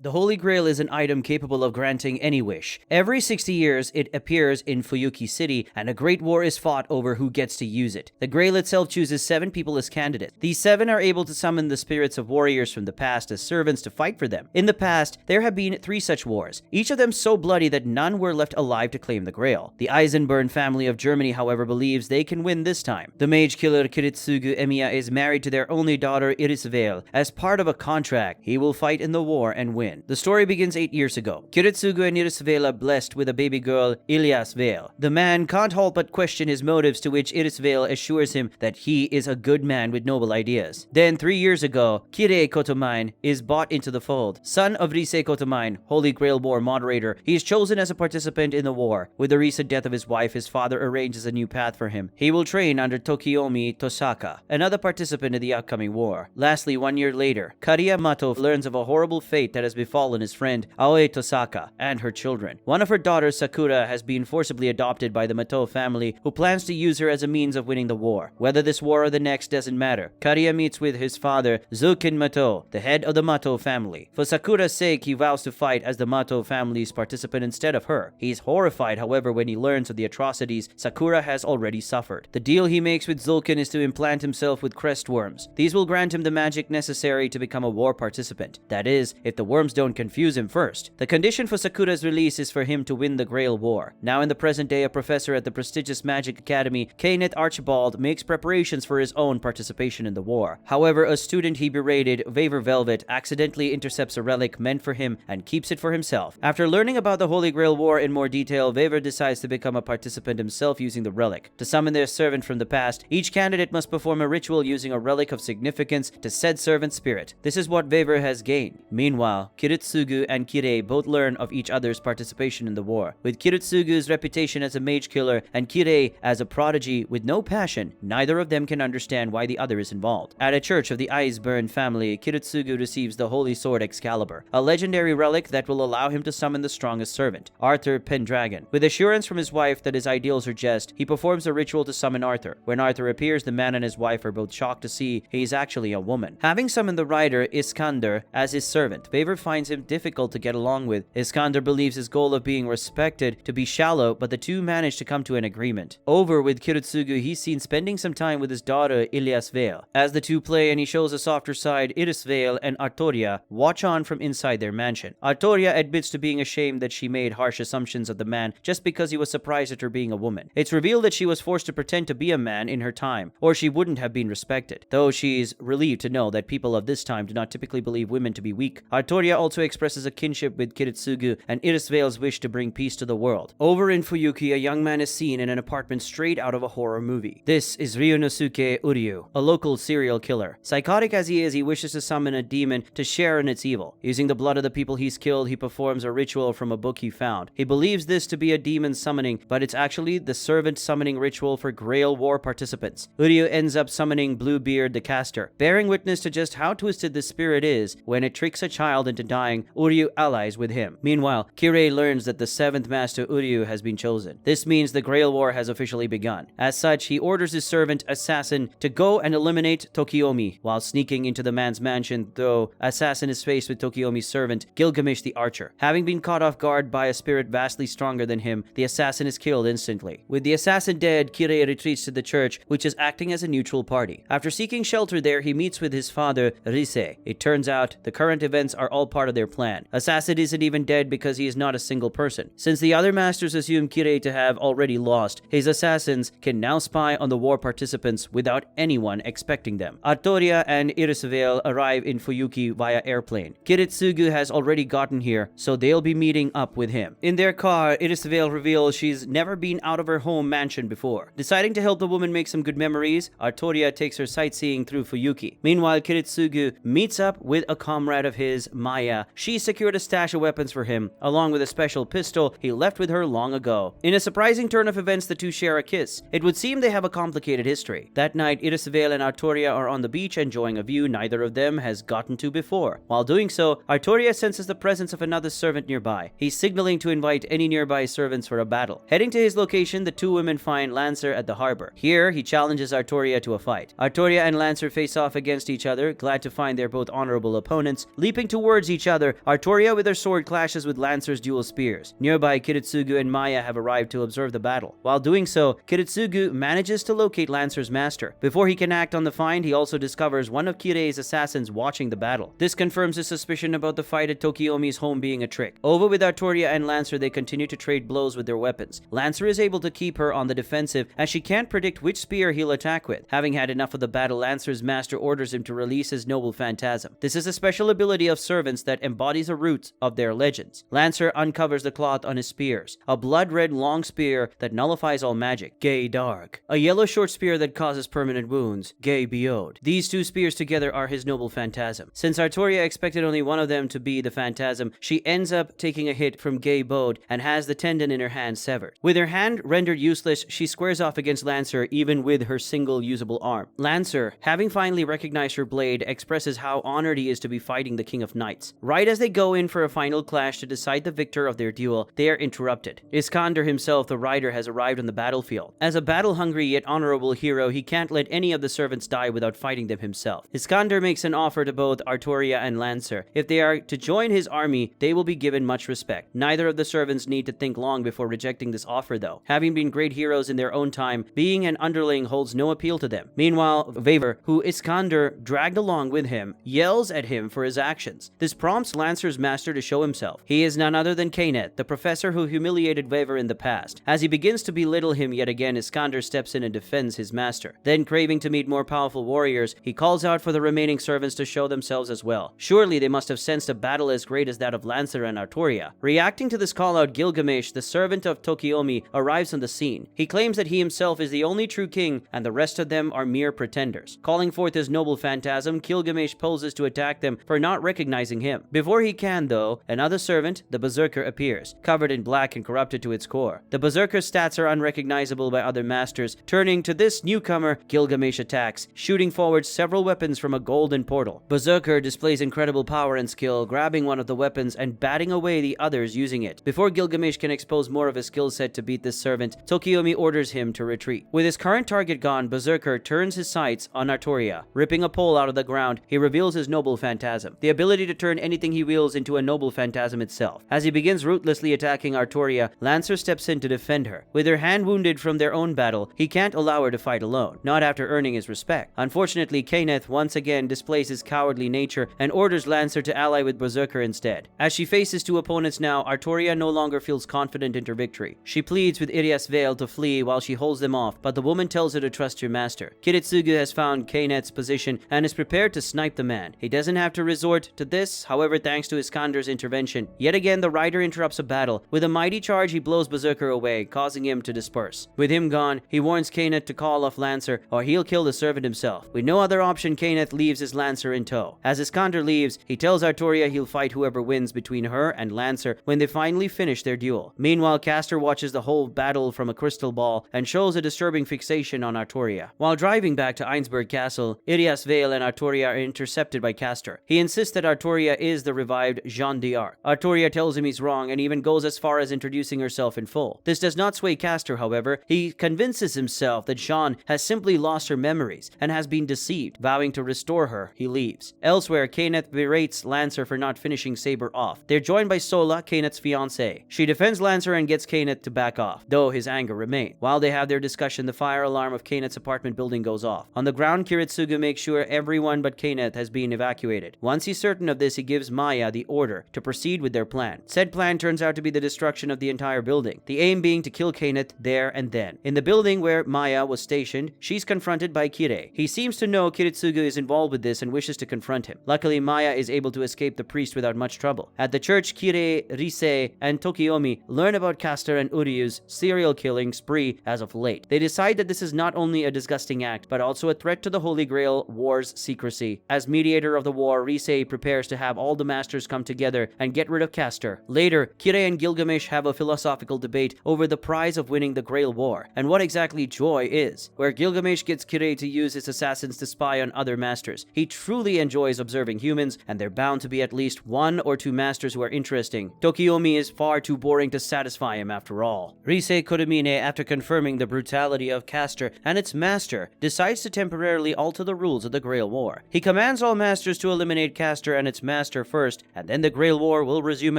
The Holy Grail is an item capable of granting any wish. Every 60 years, it appears in Fuyuki City, and a great war is fought over who gets to use it. The Grail itself chooses 7 people as candidates. These 7 are able to summon the spirits of warriors from the past as servants to fight for them. In the past, there have been 3 such wars, each of them so bloody that none were left alive to claim the Grail. The Eisenburn family of Germany, however, believes they can win this time. The mage killer Kiritsugu Emiya is married to their only daughter Irisveil. As part of a contract, he will fight in the war and win. The story begins 8 years ago. Kiritsugu and Irisveil are blessed with a baby girl, Ilyasveil. The man can't help but question his motives, to which Irisveil assures him that he is a good man with noble ideas. Then 3 years ago, Kirei Kotomain is brought into the fold. Son of Rise Kotomain, Holy Grail War moderator, he is chosen as a participant in the war. With the recent death of his wife, his father arranges a new path for him. He will train under Tokiomi Tosaka, another participant in the upcoming war. Lastly, 1 year later, Kariya Mato learns of a horrible fate that has befallen his friend Aoi Tosaka and her children. One of her daughters, Sakura, has been forcibly adopted by the Mato family, who plans to use her as a means of winning the war. Whether this war or the next doesn't matter. Kariya meets with his father, Zukin Mato, the head of the Mato family. For Sakura's sake, he vows to fight as the Mato family's participant instead of her. He is horrified, however, when he learns of the atrocities Sakura has already suffered. The deal he makes with Zulkin is to implant himself with crest worms. These will grant him the magic necessary to become a war participant. That is, if the worms don't confuse him first. The condition for Sakura's release is for him to win the Grail War. Now in the present day, a professor at the prestigious Magic Academy, Kenneth Archibald, makes preparations for his own participation in the war. However, a student he berated, Vaver Velvet, accidentally intercepts a relic meant for him and keeps it for himself. After learning about the Holy Grail War in more detail, Vaver decides to become a participant himself using the relic. To summon their servant from the past, each candidate must perform a ritual using a relic of significance to said servant's spirit. This is what Vaver has gained. Meanwhile, Kiritsugu and Kirei both learn of each other's participation in the war. With Kiritsugu's reputation as a mage killer and Kirei as a prodigy with no passion, neither of them can understand why the other is involved. At a church of the Iceburn family, Kiritsugu receives the Holy Sword Excalibur, a legendary relic that will allow him to summon the strongest servant, Arthur Pendragon. With assurance from his wife that his ideals are just, he performs a ritual to summon Arthur. When Arthur appears, the man and his wife are both shocked to see he is actually a woman. Having summoned the rider Iskander as his servant, Vaver finds him difficult to get along with. Iskander believes his goal of being respected to be shallow, but the two manage to come to an agreement. Over with Kiritsugu, he's seen spending some time with his daughter Ilyasveil. As the two play and he shows a softer side, Irisveil and Artoria watch on from inside their mansion. Artoria admits to being ashamed that she made harsh assumptions of the man just because he was surprised at her being a woman. It's revealed that she was forced to pretend to be a man in her time, or she wouldn't have been respected. Though she's relieved to know that people of this time do not typically believe women to be weak. Artoria also expresses a kinship with Kiritsugu and Irisveil's wish to bring peace to the world. Over in Fuyuki, a young man is seen in an apartment straight out of a horror movie. This is Ryunosuke Uryu, a local serial killer. Psychotic as he is, he wishes to summon a demon to share in its evil. Using the blood of the people he's killed, he performs a ritual from a book he found. He believes this to be a demon summoning, but it's actually the servant summoning ritual for Grail War participants. Uryu ends up summoning Bluebeard the Caster. Bearing witness to just how twisted this spirit is, when it tricks a child into dying, Uryu allies with him. Meanwhile, Kirei learns that the 7th Master Uryu has been chosen. This means the Grail War has officially begun. As such, he orders his servant, Assassin, to go and eliminate Tokiomi. While sneaking into the man's mansion, though, Assassin is faced with Tokiomi's servant, Gilgamesh the Archer. Having been caught off guard by a spirit vastly stronger than him, the assassin is killed instantly. With the assassin dead, Kirei retreats to the church, which is acting as a neutral party. After seeking shelter there, he meets with his father, Rise. It turns out the current events are all part of their plan. Assassin isn't even dead because he is not a single person. Since the other masters assume Kirei to have already lost, his assassins can now spy on the war participants without anyone expecting them. Artoria and Irisveil arrive in Fuyuki via airplane. Kiritsugu has already gotten here, so they'll be meeting up with him. In their car, Irisveil reveals she's never been out of her home mansion before. Deciding to help the woman make some good memories, Artoria takes her sightseeing through Fuyuki. Meanwhile, Kiritsugu meets up with a comrade of his, Maya. She secured a stash of weapons for him, along with a special pistol he left with her long ago. In a surprising turn of events, the two share a kiss. It would seem they have a complicated history. That night, Irisveil and Artoria are on the beach enjoying a view neither of them has gotten to before. While doing so, Artoria senses the presence of another servant nearby. He's signaling to invite any nearby servants for a battle. Heading to his location, the two women find Lancer at the harbor. Here, he challenges Artoria to a fight. Artoria and Lancer face off against each other, glad to find they're both honorable opponents. Leaping towards towards each other, Artoria with her sword clashes with Lancer's dual spears. Nearby, Kiritsugu and Maya have arrived to observe the battle. While doing so, Kiritsugu manages to locate Lancer's master. Before he can act on the find, he also discovers one of Kirei's assassins watching the battle. This confirms his suspicion about the fight at Tokiomi's home being a trick. Over with Artoria and Lancer, they continue to trade blows with their weapons. Lancer is able to keep her on the defensive as she can't predict which spear he'll attack with. Having had enough of the battle, Lancer's master orders him to release his noble phantasm. This is a special ability of servants that embodies the roots of their legends. Lancer uncovers the cloth on his spears, a blood-red long spear that nullifies all magic, Gay Dark, a yellow short spear that causes permanent wounds, Gay Biode. These two spears together are his noble phantasm. Since Artoria expected only one of them to be the phantasm, she ends up taking a hit from Gay Bode and has the tendon in her hand severed. With her hand rendered useless, she squares off against Lancer even with her single usable arm. Lancer, having finally recognized her blade, expresses how honored he is to be fighting the King of Knights. Right as they go in for a final clash to decide the victor of their duel, they are interrupted. Iskander himself, the rider, has arrived on the battlefield. As a battle-hungry yet honorable hero, he can't let any of the servants die without fighting them himself. Iskander makes an offer to both Artoria and Lancer. If they are to join his army, they will be given much respect. Neither of the servants need to think long before rejecting this offer though. Having been great heroes in their own time, being an underling holds no appeal to them. Meanwhile, Vaver, who Iskander dragged along with him, yells at him for his actions. This prompts Lancer's master to show himself. He is none other than Kaynet, the professor who humiliated Vaver in the past. As he begins to belittle him yet again, Iskander steps in and defends his master. Then, craving to meet more powerful warriors, he calls out for the remaining servants to show themselves as well. Surely they must have sensed a battle as great as that of Lancer and Artoria. Reacting to this call out, Gilgamesh, the servant of Tokiomi, arrives on the scene. He claims that he himself is the only true king and the rest of them are mere pretenders. Calling forth his noble phantasm, Gilgamesh poses to attack them for not recognizing him. Before he can, though, another servant, the Berserker, appears, covered in black and corrupted to its core. The Berserker's stats are unrecognizable by other masters. Turning to this newcomer, Gilgamesh attacks, shooting forward several weapons from a golden portal. Berserker displays incredible power and skill, grabbing one of the weapons and batting away the others using it. Before Gilgamesh can expose more of his skill set to beat this servant, Tokiomi orders him to retreat. With his current target gone, Berserker turns his sights on Artoria. Ripping a pole out of the ground, he reveals his noble phantasm, the ability to turn anything he wields into a noble phantasm itself. As he begins ruthlessly attacking Artoria, Lancer steps in to defend her. With her hand wounded from their own battle, he can't allow her to fight alone, not after earning his respect. Unfortunately, Kayneth once again displays his cowardly nature and orders Lancer to ally with Berserker instead. As she faces two opponents now, Artoria no longer feels confident in her victory. She pleads with Irias Vale to flee while she holds them off, but the woman tells her to trust her master. Kiritsugu has found Kayneth's position and is prepared to snipe the man. He doesn't have to resort to this, however, thanks to Iskander's intervention. Yet again, the rider interrupts a battle. With a mighty charge, he blows Berserker away, causing him to disperse. With him gone, he warns Kayneth to call off Lancer or he'll kill the servant himself. With no other option, Kayneth leaves his Lancer in tow. As Iskander leaves, he tells Artoria he'll fight whoever wins between her and Lancer when they finally finish their duel. Meanwhile, Castor watches the whole battle from a crystal ball and shows a disturbing fixation on Artoria. While driving back to Einsberg Castle, Irias Vale and Artoria are intercepted by Castor. He insists that Artoria is the revived Jeanne d'Arc. Artoria tells him he's wrong and even goes as far as introducing herself in full. This does not sway Castor, however. He convinces himself that Jeanne has simply lost her memories and has been deceived. Vowing to restore her, he leaves. Elsewhere, Kayneth berates Lancer for not finishing Saber off. They're joined by Sola, Kayneth's fiancée. She defends Lancer and gets Kayneth to back off, though his anger remains. While they have their discussion, the fire alarm of Kayneth's apartment building goes off. On the ground, Kiritsugu makes sure everyone but Kayneth has been evacuated. Once he's certain of this, he gives Maya the order to proceed with their plan. Said plan turns out to be the destruction of the entire building, the aim being to kill Kayneth there and then. In the building where Maya was stationed, she's confronted by Kirei. He seems to know Kiritsugu is involved with this and wishes to confront him. Luckily, Maya is able to escape the priest without much trouble. At the church, Kirei, Rise, and Tokiomi learn about Castor and Uryu's serial killing spree as of late. They decide that this is not only a disgusting act, but also a threat to the Holy Grail war's secrecy. As mediator of the war, Rise prepares to have all the masters come together and get rid of Castor. Later, Kirei and Gilgamesh have a philosophical debate over the prize of winning the Grail War, and what exactly joy is, where Gilgamesh gets Kirei to use his assassins to spy on other masters. He truly enjoys observing humans, and they're bound to be at least one or two masters who are interesting. Tokiomi is far too boring to satisfy him after all. Rise Kodamine, after confirming the brutality of Castor and its master, decides to temporarily alter the rules of the Grail War. He commands all masters to eliminate Castor and its master master first, and then the Grail War will resume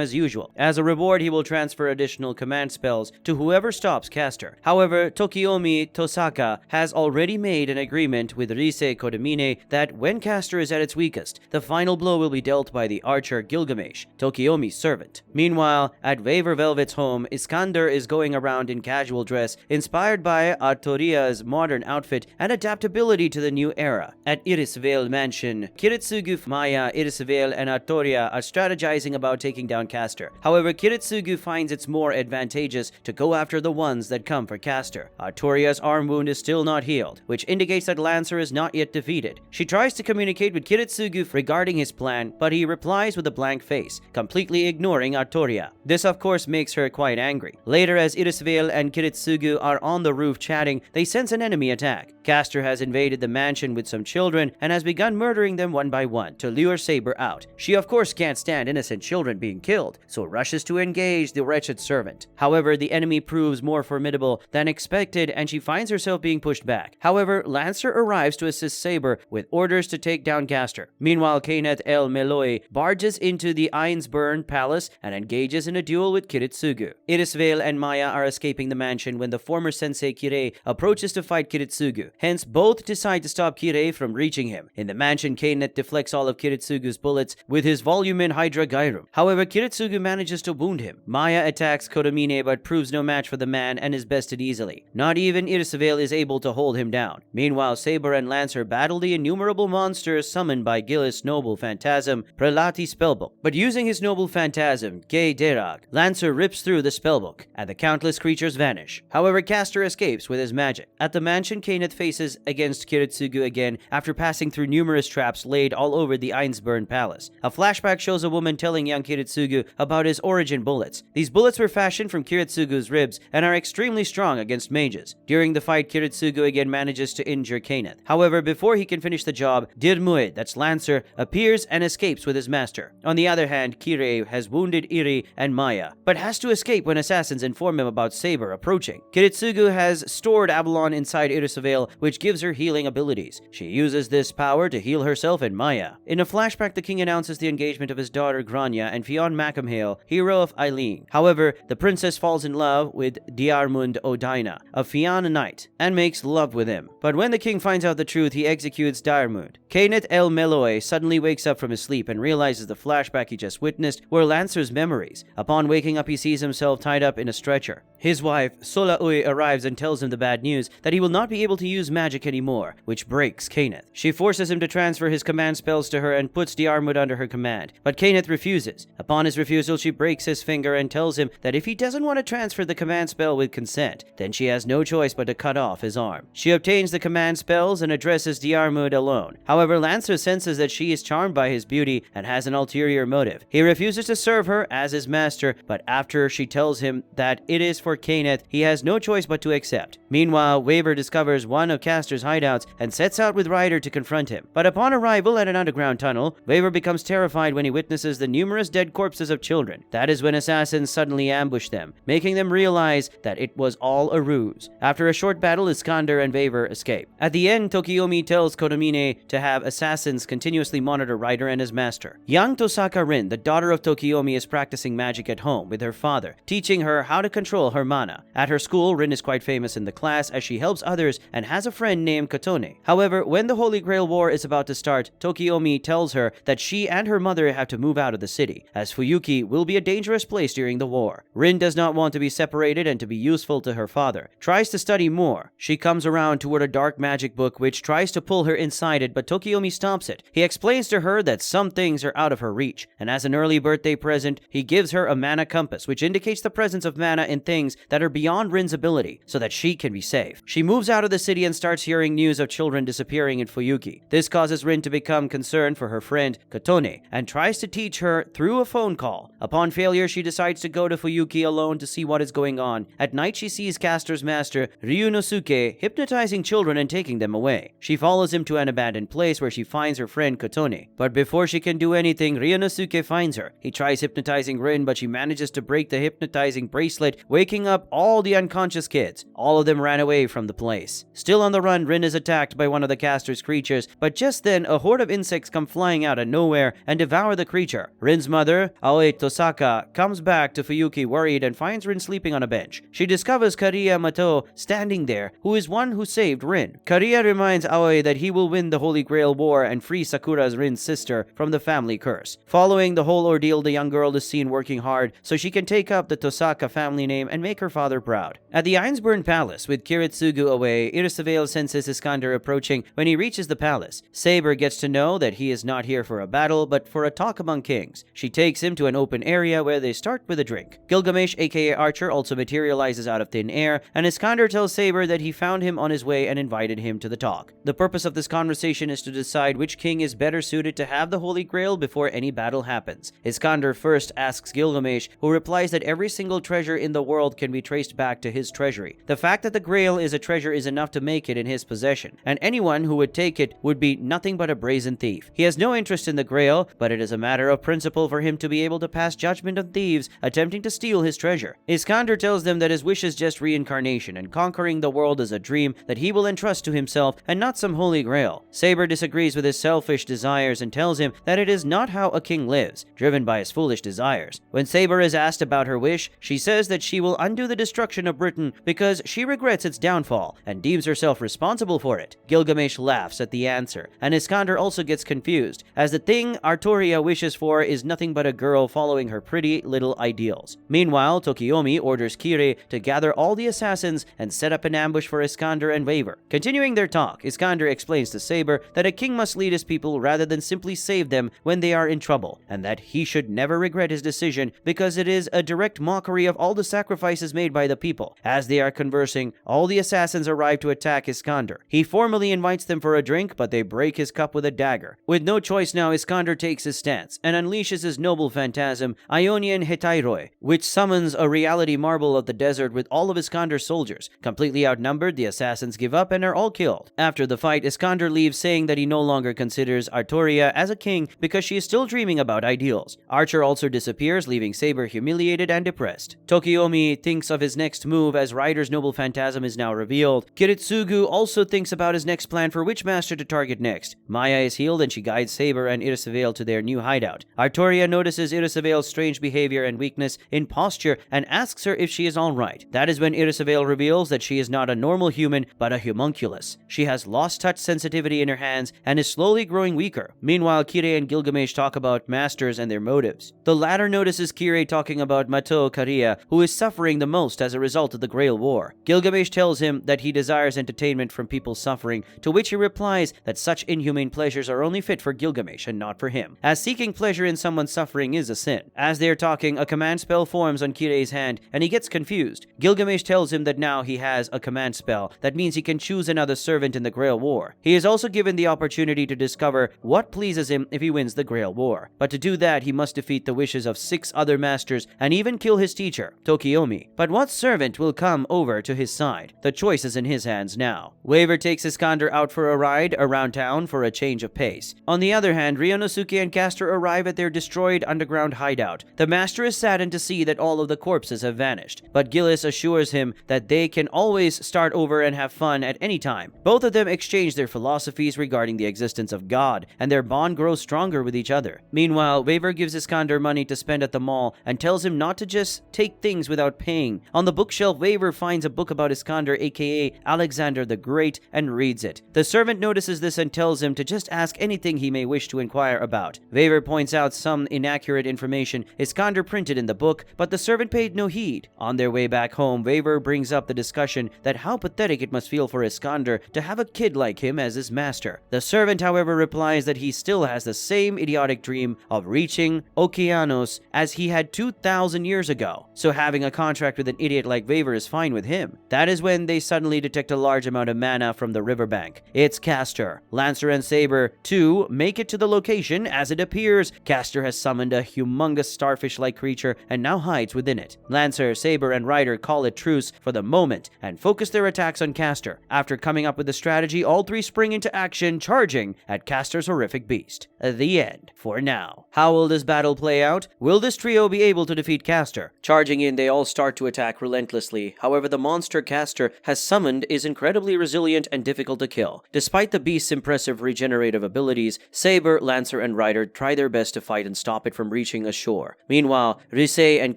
as usual. As a reward, he will transfer additional command spells to whoever stops Caster. However, Tokiomi Tosaka has already made an agreement with Rise Kodamine that when Caster is at its weakest, the final blow will be dealt by the archer Gilgamesh, Tokiomi's servant. Meanwhile, at Waver Velvet's home, Iskander is going around in casual dress, inspired by Artoria's modern outfit and adaptability to the new era. At Irisvale Mansion, Kiritsugu, Maya, Irisvale, and Artoria are strategizing about taking down Caster. However, Kiritsugu finds it's more advantageous to go after the ones that come for Caster. Artoria's arm wound is still not healed, which indicates that Lancer is not yet defeated. She tries to communicate with Kiritsugu regarding his plan, but he replies with a blank face, completely ignoring Artoria. This of course makes her quite angry. Later, as Irisvale and Kiritsugu are on the roof chatting, they sense an enemy attack. Caster has invaded the mansion with some children and has begun murdering them one by one to lure Saber out. She of course can't stand innocent children being killed, so rushes to engage the wretched servant. However, the enemy proves more formidable than expected and she finds herself being pushed back. However, Lancer arrives to assist Saber with orders to take down Caster. Meanwhile, Kenneth El Meloi barges into the Ainsburn Palace and engages in a duel with Kiritsugu. Irisvale and Maya are escaping the mansion when the former sensei Kirei approaches to fight Kiritsugu. Hence, both decide to stop Kirei from reaching him. In the mansion, Kenneth deflects all of Kiritsugu's bullets with his Volumen Hydra Gyrum. However, Kiritsugu manages to wound him. Maya attacks Kodamine but proves no match for the man and is bested easily. Not even Irisvale is able to hold him down. Meanwhile, Saber and Lancer battle the innumerable monsters summoned by Gillis' noble phantasm, Prelati Spellbook. But using his noble phantasm, Gay Derag, Lancer rips through the spellbook, and the countless creatures vanish. However, Caster escapes with his magic. At the mansion, Kenneth faces against Kiritsugu again after passing through numerous traps laid all over the Ainsburn Palace. A flashback shows a woman telling young Kiritsugu about his origin bullets. These bullets were fashioned from Kiritsugu's ribs and are extremely strong against mages. During the fight, Kiritsugu again manages to injure Kenneth. However, before he can finish the job, Dirmuid, that's Lancer, appears and escapes with his master. On the other hand, Kirei has wounded Iri and Maya, but has to escape when assassins inform him about Saber approaching. Kiritsugu has stored Avalon inside Irisvale, which gives her healing abilities. She uses this power to heal herself and Maya. In a flashback, the king announces the engagement of his daughter Grania and Fionn Macamhale, hero of Eileen. However, the princess falls in love with Diarmund Odina, a Fionn knight, and makes love with him. But when the king finds out the truth, he executes Diarmund. Kenneth El Meloi suddenly wakes up from his sleep and realizes the flashback he just witnessed were Lancer's memories. Upon waking up, he sees himself tied up in a stretcher. His wife, Solaui, arrives and tells him the bad news that he will not be able to use magic anymore, which breaks Kenneth. She forces him to transfer his command spells to her and puts Diarmid under her command, but Kenneth refuses. Upon his refusal, she breaks his finger and tells him that if he doesn't want to transfer the command spell with consent, then she has no choice but to cut off his arm. She obtains the command spells and addresses Diarmid alone. However, Lancer senses that she is charmed by his beauty and has an ulterior motive. He refuses to serve her as his master, but after she tells him that it is for Kenneth, he has no choice but to accept. Meanwhile, Waver discovers one of Caster's hideouts and sets out with Ryder to confront him. But upon arrival at an underground tunnel, Waver becomes terrified when he witnesses the numerous dead corpses of children. That is when assassins suddenly ambush them, making them realize that it was all a ruse. After a short battle, Iskander and Waver escape. At the end, Tokiomi tells Kodamine to have assassins continuously monitor Ryder and his master. Young Tosaka Rin, the daughter of Tokiomi, is practicing magic at home with her father, teaching her how to control her mana. At her school, Rin is quite famous in the class as she helps others and has a friend named Kotone. However, when the Holy Grail War is about to start, Tokiomi tells her that she and her mother have to move out of the city, as Fuyuki will be a dangerous place during the war. Rin does not want to be separated and to be useful to her father, tries to study more. She comes around toward a dark magic book which tries to pull her inside it, but Tokiomi stops it. He explains to her that some things are out of her reach, and as an early birthday present, he gives her a mana compass, which indicates the presence of mana in things that are beyond Rin's ability, so that she can be safe. She moves out of the city and starts hearing news of children disappearing in Fuyuki. This causes Rin to become concerned for her friend Kotone, and tries to teach her through a phone call. Upon failure, she decides to go to Fuyuki alone to see what is going on. At night, she sees Caster's master, Ryunosuke, hypnotizing children and taking them away. She follows him to an abandoned place where she finds her friend Kotone. But before she can do anything, Ryunosuke finds her. He tries hypnotizing Rin, but she manages to break the hypnotizing bracelet, waking up all the unconscious kids. All of them ran away from the place. Still on the run, Rin is attacked by one of the Caster's creatures, but just then, a horde of insects come flying out of nowhere air and devour the creature. Rin's mother, Aoi Tosaka, comes back to Fuyuki worried and finds Rin sleeping on a bench. She discovers Kariya Mato standing there, who is one who saved Rin. Kariya reminds Aoi that he will win the Holy Grail War and free Sakura's Rin's sister from the family curse. Following the whole ordeal, the young girl is seen working hard so she can take up the Tosaka family name and make her father proud. At the Ainsburn Palace, with Kiritsugu away, Irisavale senses Iskander approaching. When he reaches the palace, Saber gets to know that he is not here for a battle, but for a talk among kings. She takes him to an open area where they start with a drink. Gilgamesh, aka Archer, also materializes out of thin air, and Iskander tells Saber that he found him on his way and invited him to the talk. The purpose of this conversation is to decide which king is better suited to have the Holy Grail before any battle happens. Iskander first asks Gilgamesh, who replies that every single treasure in the world can be traced back to his treasury. The fact that the Grail is a treasure is enough to make it in his possession, and anyone who would take it would be nothing but a brazen thief. He has no interest in the Grail, but it is a matter of principle for him to be able to pass judgment on thieves attempting to steal his treasure. Iskander tells them that his wish is just reincarnation, and conquering the world is a dream that he will entrust to himself and not some Holy Grail. Saber disagrees with his selfish desires and tells him that it is not how a king lives, driven by his foolish desires. When Saber is asked about her wish, she says that she will undo the destruction of Britain because she regrets its downfall and deems herself responsible for it. Gilgamesh laughs at the answer, and Iskander also gets confused, as the thing Artoria wishes for is nothing but a girl following her pretty little ideals. Meanwhile, Tokiomi orders Kire to gather all the assassins and set up an ambush for Iskander and Waver. Continuing their talk, Iskander explains to Saber that a king must lead his people rather than simply save them when they are in trouble, and that he should never regret his decision because it is a direct mockery of all the sacrifices made by the people. As they are conversing, all the assassins arrive to attack Iskander. He formally invites them for a drink, but they break his cup with a dagger. With no choice now, Iskander takes his stance and unleashes his noble phantasm, Ionian Hetairoi, which summons a reality marble of the desert with all of Iskander's soldiers. Completely outnumbered, the assassins give up and are all killed. After the fight, Iskander leaves, saying that he no longer considers Artoria as a king because she is still dreaming about ideals. Archer also disappears, leaving Saber humiliated and depressed. Tokiomi thinks of his next move as Ryder's noble phantasm is now revealed. Kiritsugu also thinks about his next plan for which master to target next. Maya is healed and she guides Saber and Irisavale to their new hideout. Artoria notices Irisavale's strange behavior and weakness in posture and asks her if she is alright. That is when Irisavale reveals that she is not a normal human but a homunculus. She has lost touch sensitivity in her hands and is slowly growing weaker. Meanwhile, Kire and Gilgamesh talk about masters and their motives. The latter notices Kire talking about Mato Kariya, who is suffering the most as a result of the Grail War. Gilgamesh tells him that he desires entertainment from people suffering, to which he replies that such inhumane pleasures are only fit for Gilgamesh and not for him, as seeking pleasure in someone's suffering is a sin. As they are talking, a command spell forms on Kire's hand and he gets confused. Gilgamesh tells him that now he has a command spell. That means he can choose another servant in the Grail War. He is also given the opportunity to discover what pleases him if he wins the Grail War. But to do that, he must defeat the wishes of 6 other masters and even kill his teacher, Tokiomi. But what servant will come over to his side? The choice is in his hands now. Waver takes Iskander out for a ride around town for a change of pace. On the other hand, Ryonosuke and Castor arrive at their destroyed underground hideout. The master is saddened to see that all of the corpses have vanished, but Gillis assures him that they can always start over and have fun at any time. Both of them exchange their philosophies regarding the existence of God, and their bond grows stronger with each other. Meanwhile, Waver gives Iskander money to spend at the mall and tells him not to just take things without paying. On the bookshelf, Waver finds a book about Iskander, aka Alexander the Great, and reads it. The servant notices this and tells him to just ask anything he may wish to inquire about. Waver points out some inaccurate information Iskander printed in the book, but the servant paid no heed. On their way back home, Waver brings up the discussion that how pathetic it must feel for Iskander to have a kid like him as his master. The servant, however, replies that he still has the same idiotic dream of reaching Okeanos as he had 2,000 years ago, so having a contract with an idiot like Waver is fine with him. That is when they suddenly detect a large amount of mana from the riverbank. It's Castor. Lancer and Saber, too, make it to the location. As it appears, Castor has summoned a humongous starfish-like creature and now hides within it. Lancer, Saber, and Ryder call it truce for the moment and focus their attacks on Castor. After coming up with a strategy, all 3 spring into action, charging at Castor's horrific beast. The end, for now. How will this battle play out? Will this trio be able to defeat Castor? Charging in, they all start to attack relentlessly. However, the monster Castor has summoned is incredibly resilient and difficult to kill. Despite the beast's impressive regenerative abilities, Saber, Lancer, Lancer and Ryder try their best to fight and stop it from reaching ashore. Meanwhile, Risei and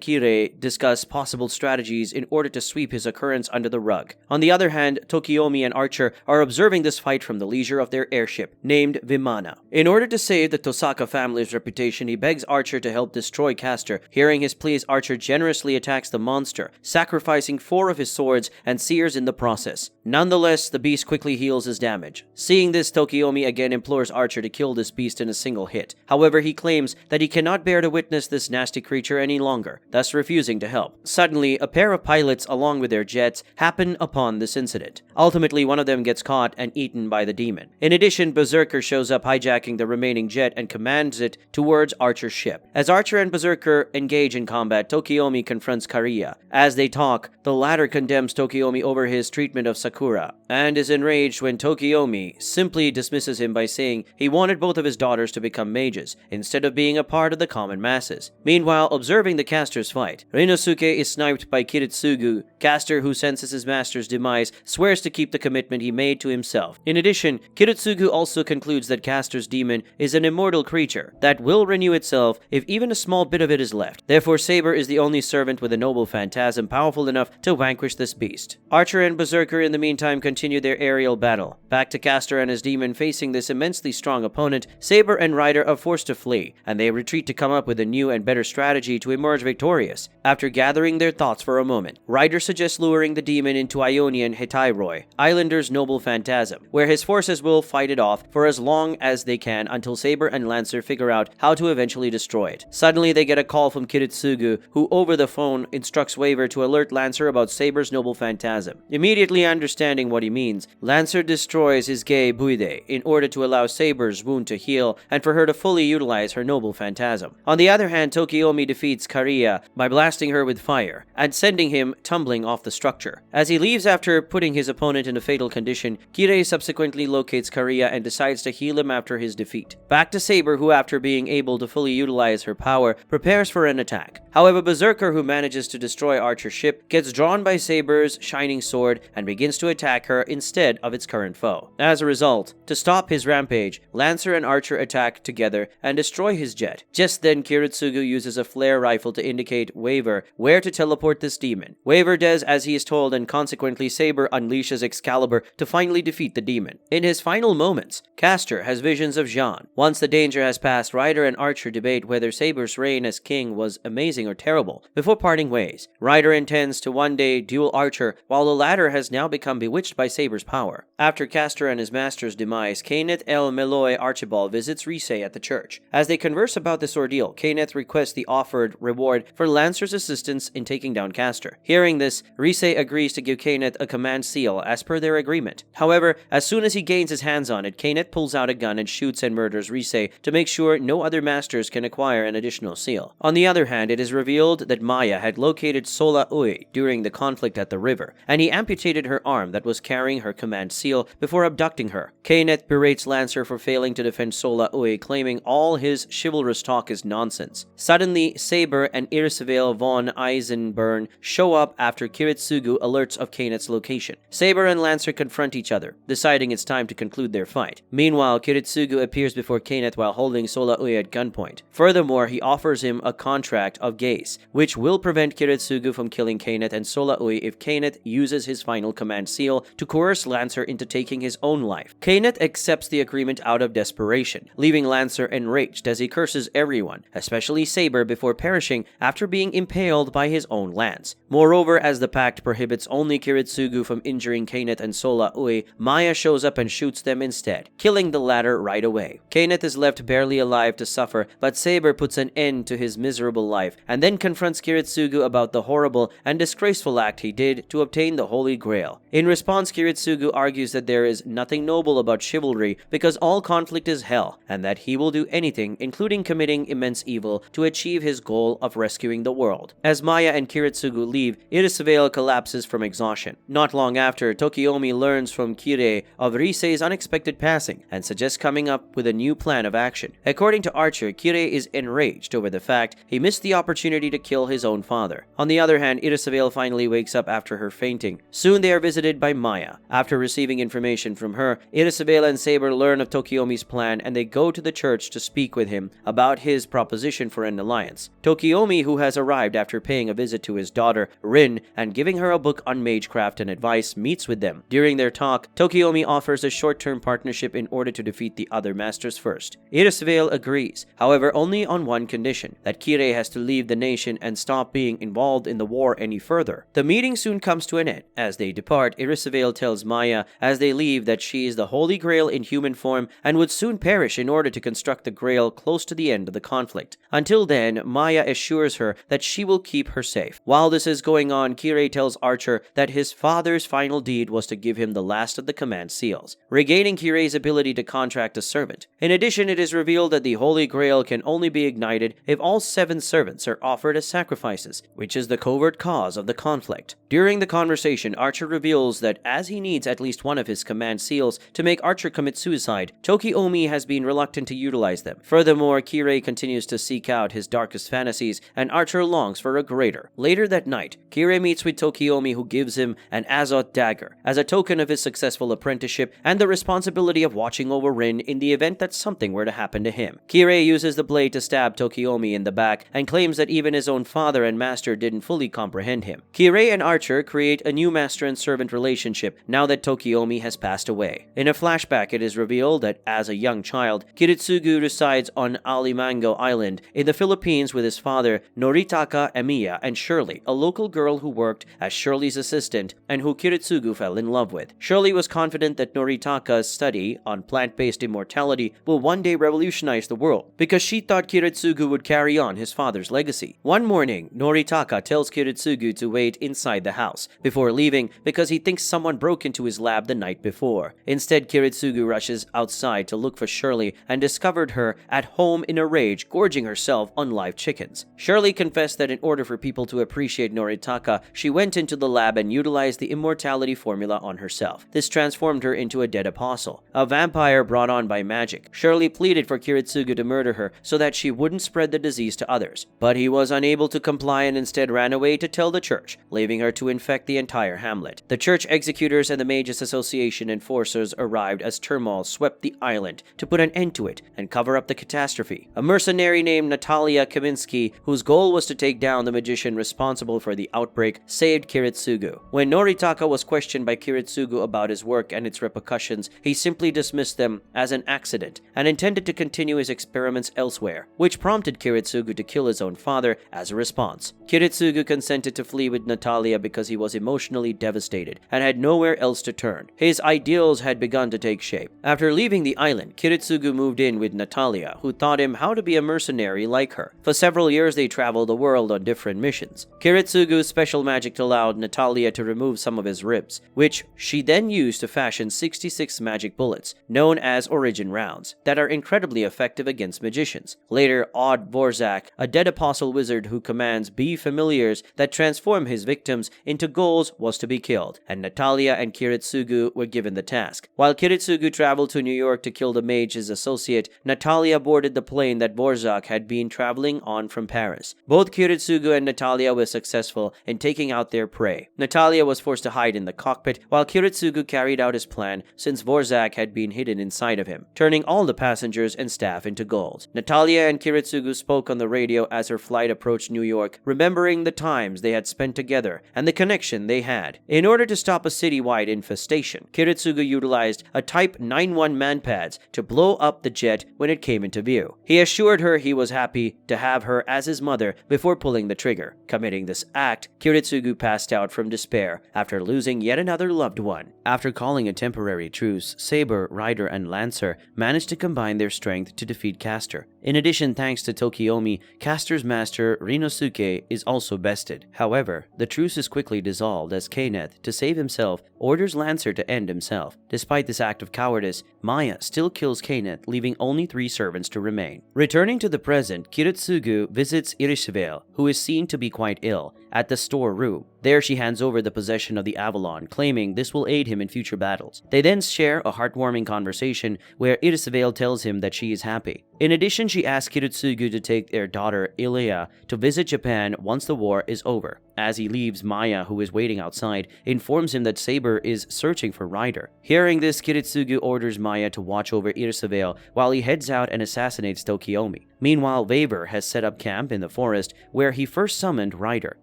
Kirei discuss possible strategies in order to sweep his occurrence under the rug. On the other hand, Tokiomi and Archer are observing this fight from the leisure of their airship, named Vimana. In order to save the Tosaka family's reputation, he begs Archer to help destroy Castor. Hearing his pleas, Archer generously attacks the monster, sacrificing 4 of his swords and seers in the process. Nonetheless, the beast quickly heals his damage. Seeing this, Tokiomi again implores Archer to kill this beast in a single hit. However, he claims that he cannot bear to witness this nasty creature any longer, thus refusing to help. Suddenly, a pair of pilots along with their jets happen upon this incident. Ultimately, one of them gets caught and eaten by the demon. In addition, Berserker shows up hijacking the remaining jet and commands it towards Archer's ship. As Archer and Berserker engage in combat, Tokiomi confronts Kariya. As they talk, the latter condemns Tokiomi over his treatment of Sakura, and is enraged when Tokiomi simply dismisses him by saying he wanted both of his daughters to become mages, instead of being a part of the common masses. Meanwhile, observing the Castor's fight, Rinosuke is sniped by Kiritsugu. Castor, who senses his master's demise, swears to keep the commitment he made to himself. In addition, Kiritsugu also concludes that Castor's demon is an immortal creature that will renew itself if even a small bit of it is left. Therefore, Saber is the only servant with a noble phantasm powerful enough to vanquish this beast. Archer and Berserker in the meantime continue their aerial battle. Back to Castor and his demon facing this immensely strong opponent, Saber and Ryder are forced to flee, and they retreat to come up with a new and better strategy to emerge victorious. After gathering their thoughts for a moment, Ryder suggests luring the demon into Ionian Hetairoi, Islander's noble phantasm, where his forces will fight it off for as long as they can until Saber and Lancer figure out how to eventually destroy it. Suddenly, they get a call from Kiritsugu, who over the phone instructs Waver to alert Lancer about Saber's noble phantasm. Immediately understanding what he means, Lancer destroys his gay Buide in order to allow Saber's wound to heal and for her to fully utilize her noble phantasm. On the other hand, Tokiomi defeats Kariya by blasting her with fire and sending him tumbling off the structure. As he leaves after putting his opponent in a fatal condition, Kirei subsequently locates Kariya and decides to heal him after his defeat. Back to Saber, who after being able to fully utilize her power, prepares for an attack. However, Berserker, who manages to destroy Archer's ship, gets drawn by Saber's shining sword and begins to attack her instead of its current foe. As a result, to stop his rampage, Lancer and Archer attack together and destroy his jet. Just then, Kiritsugu uses a flare rifle to indicate Waver where to teleport this demon. Waver does as he is told, and consequently Saber unleashes Excalibur to finally defeat the demon. In his final moments, Castor has visions of Jean. Once the danger has passed, Ryder and Archer debate whether Saber's reign as king was amazing or terrible. Before parting ways, Ryder intends to one day duel Archer, while the latter has now become bewitched by Saber's power. After Castor and his master's demise, Kenneth L. Meloy Archibald visits Risei at the church. As they converse about this ordeal, Kenneth requests the offered reward for Lancer's assistance in taking down Castor. Hearing this, Risei agrees to give Kenneth a command seal as per their agreement. However, as soon as he gains his hands on it, Kenneth pulls out a gun and shoots and murders Risei to make sure no other masters can acquire an additional seal. On the other hand, it is revealed that Maya had located Sola Ui during the conflict at the river, and he amputated her arm that was carrying her command seal before abducting her. Kenneth berates Lancer for failing to defend Sola Ui, claiming all his chivalrous talk is nonsense. Suddenly, Saber and Irisabel von Eisenburn show up after Kiritsugu alerts of Kenneth's location. Saber and Lancer confront each other, deciding it's time to conclude their fight. Meanwhile, Kiritsugu appears before Kenneth while holding Sola Ui at gunpoint. Furthermore, he offers him a contract of Gaze, which will prevent Kiritsugu from killing Kenneth and Sola Ui if Kenneth uses his final command seal to coerce Lancer into taking his own life. Kenneth accepts the agreement out of desperation, leaving Lancer enraged as he curses everyone, especially Saber, before perishing after being impaled by his own lance. Moreover, as the pact prohibits only Kiritsugu from injuring Kenneth and Sola Ui, Maya shows up and shoots them instead, killing the latter right away. Kenneth is left barely alive to suffer, but Saber puts an end to his miserable life and then confronts Kiritsugu about the horrible and disgraceful act he did to obtain the Holy Grail. In response, Kiritsugu argues that there is nothing noble about chivalry because all conflict is hell, and that he will do anything, including committing immense evil, to achieve his goal of rescuing the world. As Maya and Kiritsugu leave, Irisabel collapses from exhaustion. Not long after, Tokiomi learns from Kirei of Risei's unexpected passing and suggests coming up with a new plan of action. According to Archer, Kirei is enraged over the fact he missed the opportunity to kill his own father. On the other hand, Irisabel finally wakes up after her fainting. Soon they are visited by Maya. After receiving information from her, Irisabel and Saber learn of Tokiomi's plan and they go to the church to speak with him about his proposition for an alliance. Tokiomi, who has arrived after paying a visit to his daughter, Rin, and giving her a book on magecraft and advice, meets with them. During their talk, Tokiomi offers a short-term partnership in order to defeat the other masters first. Irisvale agrees, however only on one condition, that Kirei has to leave the nation and stop being involved in the war any further. The meeting soon comes to an end. As they depart, Irisvale tells Maya as they leave that she is the Holy Grail in human form and would soon perish in order to construct the Grail close to the end of the conflict. Until then, Maya assures her that she will keep her safe. While this is going on, Kirei tells Archer that his father's final deed was to give him the last of the command seals, regaining Kirei's ability to contract a servant. In addition, it is revealed that the Holy Grail can only be ignited if all 7 servants are offered as sacrifices, which is the covert cause of the conflict. During the conversation, Archer reveals that as he needs at least one of his command seals to make Archer commit suicide, Tokiomi has been reluctant to utilize them. Furthermore, Kirei continues to seek out his darkest fantasies, and Archer longs for a greater. Later that night, Kirei meets with Tokiomi, who gives him an Azoth dagger as a token of his successful apprenticeship and the responsibility of watching over Rin in the event that something were to happen to him. Kirei uses the blade to stab Tokiomi in the back and claims that even his own father and master didn't fully comprehend him. Kirei and Archer create a new master and servant relationship now that Tokiomi has passed away. In a flashback, it is revealed that as a young child, Kiritsugu resides on Alimango Island in the Philippines with his father, Noritaka, Emiya, and Shirley, a local girl who worked as Shirley's assistant and who Kiritsugu fell in love with. Shirley was confident that Noritaka's study on plant-based immortality will one day revolutionize the world because she thought Kiritsugu would carry on his father's legacy. One morning, Noritaka tells Kiritsugu to wait inside the house before leaving because he thinks someone broke into his lab the night before. Instead, Kiritsugu rushes outside to look for Shirley and discovered her at home in a rage, gorging herself on live chickens. Shirley confessed that in order for people to appreciate Noritaka, she went into the lab and utilized the immortality formula on herself. This transformed her into a dead apostle, a vampire brought on by magic. Shirley pleaded for Kiritsugu to murder her so that she wouldn't spread the disease to others, but he was unable to comply and instead ran away to tell the church, leaving her to infect the entire hamlet. The church executors and the Mages Association enforcers arrived as turmoil swept the island to put an end to it and cover up the catastrophe. A mercenary named Natalia Kaminsky, whose goal was to take down the magician responsible for the outbreak, saved Kiritsugu. When Noritaka was questioned by Kiritsugu about his work and its repercussions, he simply dismissed them as an accident and intended to continue his experiments elsewhere, which prompted Kiritsugu to kill his own father as a response. Kiritsugu consented to flee with Natalia because he was emotionally devastated and had nowhere else to turn. His ideals had begun to take shape. After leaving the island, Kiritsugu moved in with Natalia, who taught him how to be a mercenary like her. For several years, they traveled the world on different missions. Kiritsugu's special magic allowed Natalia to remove some of his ribs, which she then used to fashion 66 magic bullets, known as origin rounds, that are incredibly effective against magicians. Later, Odd Vorzak, a dead apostle wizard who commands bee familiars that transform his victims into ghouls, was to be killed, and Natalia and Kiritsugu were given the task. While Kiritsugu traveled to New York to kill the mage's associate, Natalia boarded the plane that Vorzak had been traveling on from Paris. Both Kiritsugu and Natalia were successful in taking out their prey. Natalia was forced to hide in the cockpit, while Kiritsugu carried out his plan since Vorzak had been hidden inside of him, turning all the passengers and staff into ghouls. Natalia and Kiritsugu spoke on the radio as her flight approached New York, remembering the times they had spent together and the connection they had. In order to stop a citywide infestation, Kiritsugu utilized a Type 91 manpads to blow up the jet when it came into view. He assured her he was happy to have her as his mother before pulling the trigger. Committing this act, Kiritsugu passed out from despair after losing yet another loved one. After calling a temporary truce, Saber, Rider, and Lancer managed to combine their strength to defeat Castor. In addition, thanks to Tokiomi, Castor's master Rinosuke is also bested. However, the truce is quickly dissolved as Kenneth, to save himself, orders Lancer to end himself. Despite this act of cowardice, Maya still kills Kenneth, leaving only 3 servants to remain. Returning to the present, Kiritsugu visits Irisvale, who is seen to be quite ill, at the storeroom. There she hands over the possession of the Avalon, claiming this will aid him in future battles. They then share a heartwarming conversation where Irisvale tells him that she is happy. In addition, she asks Kiritsugu to take their daughter Ilea to visit Japan once the war is over. As he leaves, Maya, who is waiting outside, informs him that Saber is searching for Ryder. Hearing this, Kiritsugu orders Maya to watch over Irisavale while he heads out and assassinates Tokiomi. Meanwhile, Waver has set up camp in the forest where he first summoned Ryder.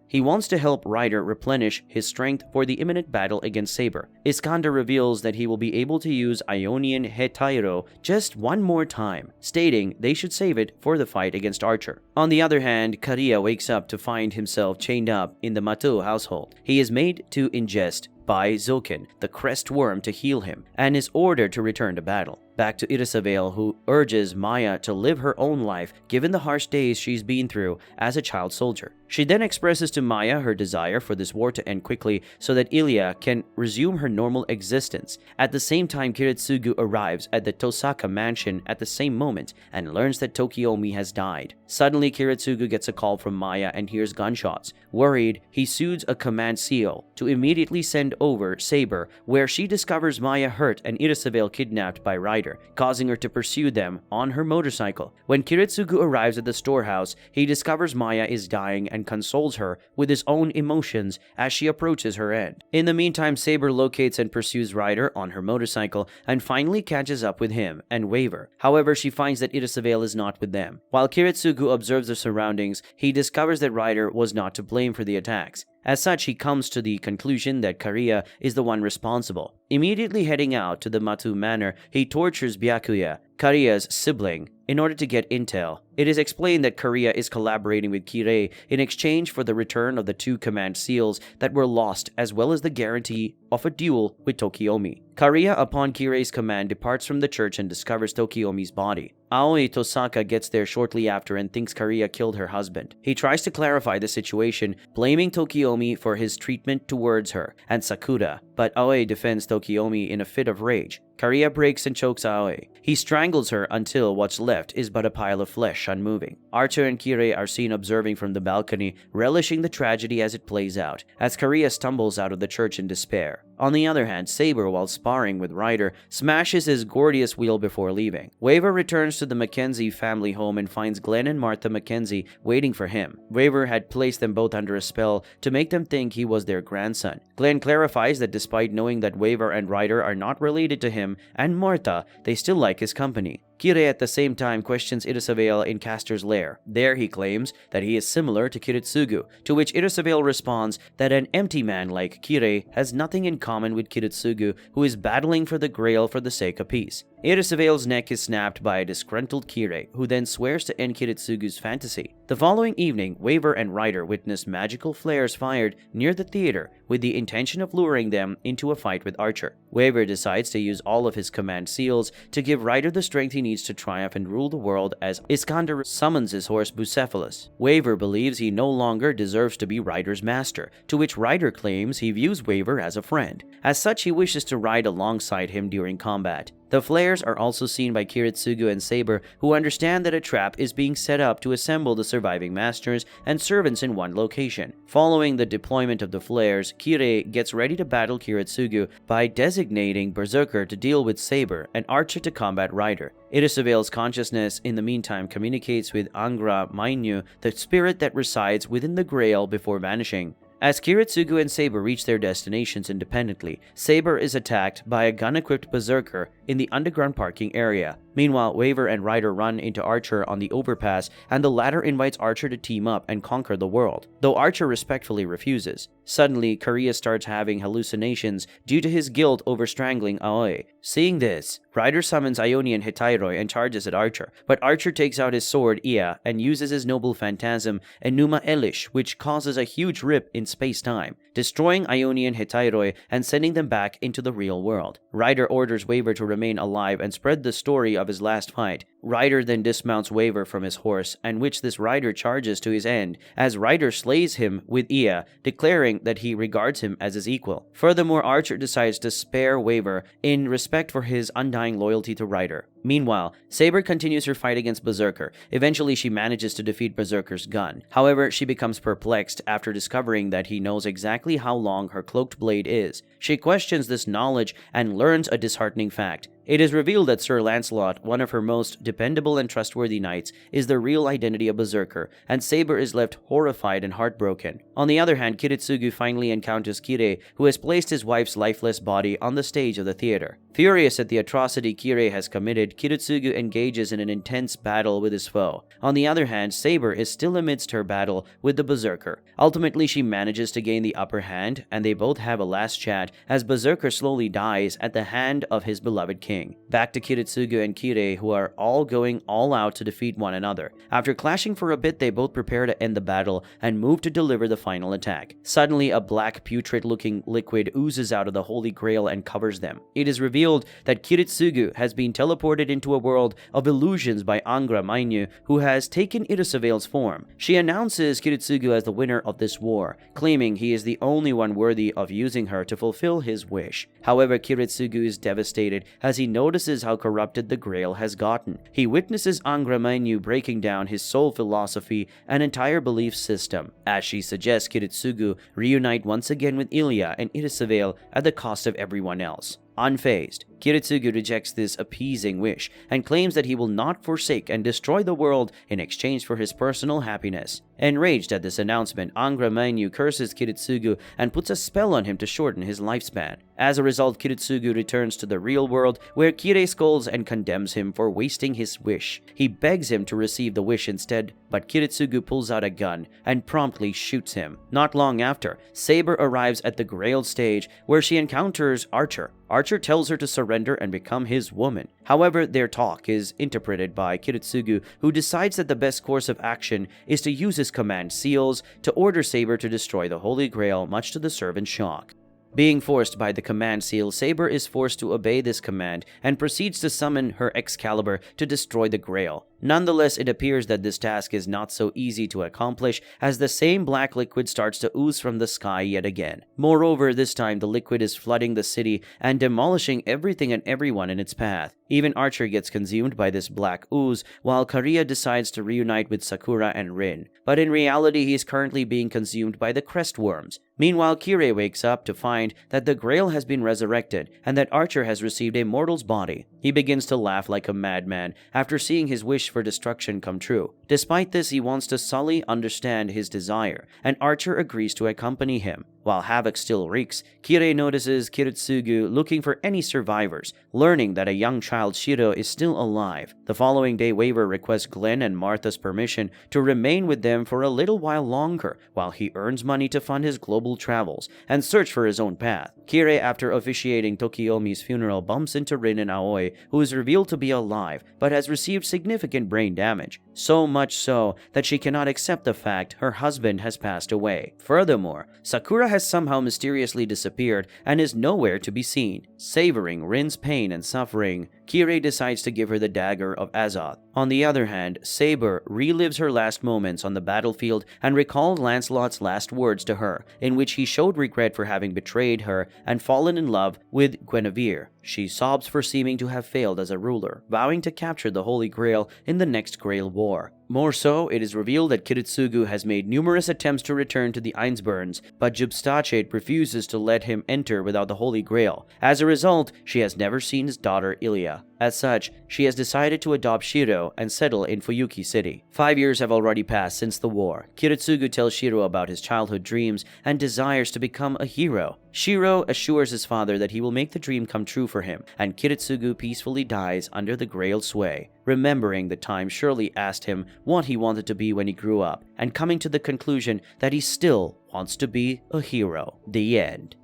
He wants to help Ryder replenish his strength for the imminent battle against Saber. Iskander reveals that he will be able to use Ionian Hetairo just one more time, stating they should save it for the fight against Archer. On the other hand, Kariya wakes up to find himself chained up in the Matou household. He is made to ingest by Zoken, the crest worm, to heal him, and is ordered to return to battle. Back to Irisavale, who urges Maya to live her own life given the harsh days she's been through as a child soldier. She then expresses to Maya her desire for this war to end quickly so that Ilya can resume her normal existence. At the same time, Kiritsugu arrives at the Tosaka mansion at the same moment and learns that Tokiomi has died. Suddenly, Kiritsugu gets a call from Maya and hears gunshots. Worried, he sues a command seal to immediately send over Saber, where she discovers Maya hurt and Irisavale kidnapped by Ryder, causing her to pursue them on her motorcycle. When Kiritsugu arrives at the storehouse, he discovers Maya is dying and consoles her with his own emotions as she approaches her end. In the meantime, Saber locates and pursues Ryder on her motorcycle and finally catches up with him and Waver. However, she finds that Irisavale is not with them. While Kiritsugu observes the surroundings, he discovers that Ryder was not to blame for the attacks. As such, he comes to the conclusion that Kariya is the one responsible. Immediately heading out to the Matou manor, he tortures Byakuya, Kariya's sibling, in order to get intel. It is explained that Kariya is collaborating with Kirei in exchange for the return of the 2 command seals that were lost, as well as the guarantee of a duel with Tokiomi. Kariya, upon Kirei's command, departs from the church and discovers Tokiomi's body. Aoi Tosaka gets there shortly after and thinks Kariya killed her husband. He tries to clarify the situation, blaming Tokiomi for his treatment towards her and Sakura, but Aoi defends Tokiomi in a fit of rage. Kariya breaks and chokes Aoi. He strangles her until what's left is but a pile of flesh, unmoving. Archer and Kirei are seen observing from the balcony, relishing the tragedy as it plays out, as Kariya stumbles out of the church in despair. On the other hand, Saber, while sparring with Ryder, smashes his Gordius wheel before leaving. Waver returns to the Mackenzie family home and finds Glenn and Martha Mackenzie waiting for him. Waver had placed them both under a spell to make them think he was their grandson. Glenn clarifies that despite knowing that Waver and Ryder are not related to him and Martha, they still like his company. Kirei at the same time questions Irisavale in Castor's lair. There he claims that he is similar to Kiritsugu, to which Irisavale responds that an empty man like Kirei has nothing in common with Kiritsugu, who is battling for the Grail for the sake of peace. Irisavale's neck is snapped by a disgruntled Kirei, who then swears to end Kiritsugu's fantasy. The following evening, Waver and Ryder witness magical flares fired near the theater with the intention of luring them into a fight with Archer. Waver decides to use all of his command seals to give Ryder the strength he needs to triumph and rule the world as Iskander summons his horse Bucephalus. Waver believes he no longer deserves to be Ryder's master, to which Ryder claims he views Waver as a friend. As such, he wishes to ride alongside him during combat. The flares are also seen by Kiritsugu and Saber, who understand that a trap is being set up to assemble the surviving masters and servants in one location. Following the deployment of the flares, Kirei gets ready to battle Kiritsugu by designating Berserker to deal with Saber and Archer to combat Ryder. Irisavale's consciousness in the meantime communicates with Angra Mainyu, the spirit that resides within the Grail, before vanishing. As Kiritsugu and Saber reach their destinations independently, Saber is attacked by a gun-equipped berserker in the underground parking area. Meanwhile, Waver and Ryder run into Archer on the overpass, and the latter invites Archer to team up and conquer the world, though Archer respectfully refuses. Suddenly, Kariya starts having hallucinations due to his guilt over strangling Aoi. Seeing this, Ryder summons Ionian Hetairoi and charges at Archer, but Archer takes out his sword Ia and uses his noble phantasm Enuma Elish, which causes a huge rip in space-time, destroying Ionian Hetairoi and sending them back into the real world. Ryder orders Waver to remain alive and spread the story of his last fight. Ryder then dismounts Waver from his horse, and which this rider charges to his end, as Ryder slays him with Ia, declaring that he regards him as his equal. Furthermore, Archer decides to spare Waver in respect for his undying loyalty to Ryder. Meanwhile, Saber continues her fight against Berserker. Eventually, she manages to defeat Berserker's gun. However, she becomes perplexed after discovering that he knows exactly how long her cloaked blade is. She questions this knowledge and learns a disheartening fact. It is revealed that Sir Lancelot, one of her most dependable and trustworthy knights, is the real identity of Berserker, and Saber is left horrified and heartbroken. On the other hand, Kiritsugu finally encounters Kirei, who has placed his wife's lifeless body on the stage of the theater. Furious at the atrocity Kirei has committed, Kiritsugu engages in an intense battle with his foe. On the other hand, Saber is still amidst her battle with the Berserker. Ultimately, she manages to gain the upper hand, and they both have a last chat as Berserker slowly dies at the hand of his beloved king. Back to Kiritsugu and Kirei, who are all going all out to defeat one another. After clashing for a bit, they both prepare to end the battle and move to deliver the final attack. Suddenly, a black putrid-looking liquid oozes out of the Holy Grail and covers them. It is revealed that Kiritsugu has been teleported into a world of illusions by Angra Mainyu, who has taken Irasavel's form. She announces Kiritsugu as the winner of this war, claiming he is the only one worthy of using her to fulfill his wish. However, Kiritsugu is devastated as he notices how corrupted the Grail has gotten. He witnesses Angra Mainyu breaking down his soul philosophy and entire belief system, as she suggests Kiritsugu reunite once again with Ilya and Irasavel at the cost of everyone else. Unfazed, Kiritsugu rejects this appeasing wish and claims that he will not forsake and destroy the world in exchange for his personal happiness. Enraged at this announcement, Angra Mainyu curses Kiritsugu and puts a spell on him to shorten his lifespan. As a result, Kiritsugu returns to the real world, where Kirei scolds and condemns him for wasting his wish. He begs him to receive the wish instead, but Kiritsugu pulls out a gun and promptly shoots him. Not long after, Saber arrives at the Grail stage, where she encounters Archer. Archer tells her to surrender and become his woman. However, their talk is interpreted by Kiritsugu, who decides that the best course of action is to use his command seals to order Saber to destroy the Holy Grail, much to the servant's shock. Being forced by the command seal, Saber is forced to obey this command and proceeds to summon her Excalibur to destroy the Grail. Nonetheless, it appears that this task is not so easy to accomplish, as the same black liquid starts to ooze from the sky yet again. Moreover, this time the liquid is flooding the city and demolishing everything and everyone in its path. Even Archer gets consumed by this black ooze, while Kariya decides to reunite with Sakura and Rin. But in reality, he is currently being consumed by the crest worms. Meanwhile, Kirei wakes up to find that the Grail has been resurrected and that Archer has received a mortal's body. He begins to laugh like a madman after seeing his wish for destruction come true. Despite this, he wants to sully understand his desire, and Archer agrees to accompany him. While havoc still wreaks, Kirei notices Kiritsugu looking for any survivors, learning that a young child Shiro is still alive. The following day, Waver requests Glenn and Martha's permission to remain with them for a little while longer, while he earns money to fund his global travels and search for his own path. Kirei, after officiating Tokiomi's funeral, bumps into Rin and Aoi, who is revealed to be alive, but has received significant brain damage. So much so that she cannot accept the fact her husband has passed away. Furthermore, Sakura has somehow mysteriously disappeared and is nowhere to be seen. Savoring Rin's pain and suffering, Kirei decides to give her the dagger of Azoth. On the other hand, Saber relives her last moments on the battlefield and recalled Lancelot's last words to her, in which he showed regret for having betrayed her and fallen in love with Guinevere. She sobs for seeming to have failed as a ruler, vowing to capture the Holy Grail in the next Grail War. More so, it is revealed that Kiritsugu has made numerous attempts to return to the Einsburns, but Jubstachet refuses to let him enter without the Holy Grail. As a result, she has never seen his daughter Ilya. As such, she has decided to adopt Shiro and settle in Fuyuki City. 5 years have already passed since the war. Kiritsugu tells Shiro about his childhood dreams and desires to become a hero. Shiro assures his father that he will make the dream come true for him, and Kiritsugu peacefully dies under the Grail's sway, remembering the time Shirley asked him what he wanted to be when he grew up, and coming to the conclusion that he still wants to be a hero. The end.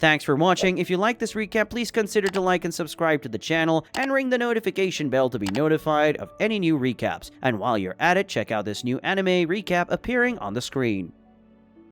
Thanks for watching. If you like this recap, please consider to like and subscribe to the channel and ring the notification bell to be notified of any new recaps. And while you're at it, check out this new anime recap appearing on the screen.